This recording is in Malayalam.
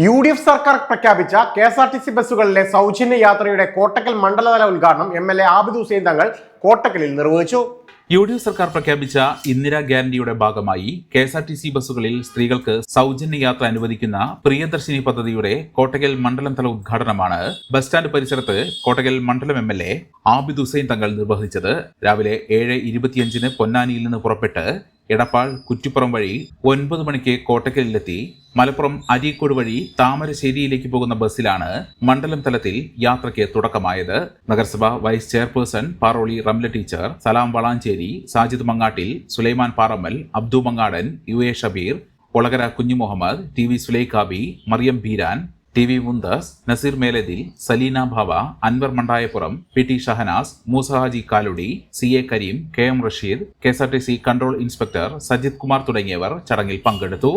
UDF സർക്കാർ പ്രഖ്യാപിച്ച KSRTC ബസ്സുകളിലെ സൗജന്യ യാത്രയുടെ കോട്ടക്കൽ മണ്ഡലതല ഉദ്ഘാടനം MLA ആബിദ് ഹുസൈൻ തങ്ങൾ കോട്ടക്കലിൽ നിർവഹിച്ചു. UDF സർക്കാർ പ്രഖ്യാപിച്ച ഇന്ദിരാ ഗ്യാരണ്ടിയുടെ ഭാഗമായി KSRTC ബസ്സുകളിൽ സ്ത്രീകൾക്ക് സൗജന്യ യാത്ര അനുവദിക്കുന്ന പ്രിയദർശിനി പദ്ധതിയുടെ കോട്ടക്കൽ മണ്ഡലം തല ഉദ്ഘാടനമാണ് ബസ് സ്റ്റാൻഡ് പരിസരത്ത് കോട്ടക്കൽ മണ്ഡലം MLA ആബിദ് ഹുസൈൻ തങ്ങൾ നിർവഹിച്ചത്. രാവിലെ 7:25 പൊന്നാനിയിൽ നിന്ന് പുറപ്പെട്ട് എടപ്പാൾ കുറ്റിപ്പുറം വഴി 9 മണിക്ക് കോട്ടക്കലിലെത്തി മലപ്പുറം അരീക്കോട് വഴി താമരശ്ശേരിയിലേക്ക് പോകുന്ന ബസ്സിലാണ് മണ്ഡലം തലത്തിൽ യാത്രയ്ക്ക് തുടക്കമായത്. നഗരസഭ vice chairperson Paroli Ramla teacher, Salam Valanchery, Sajid Mangattil, Sulaiman Parammal, Abdu Mangadan, UA Shabeer, Olakara Kunhimuhammed, TV Sulaikhabi, Mariyam Beeran, TV Muntas, Naseer Melathil, Salina Bhava, Anwar Mandayappuram, PT Shahanas, Moosa Haji Kaludi, CA Kareem, KM Rasheed, KSRTC control inspector Sajith Kumar തുടങ്ങിയവർ ചടങ്ങിൽ പങ്കെടുത്തു.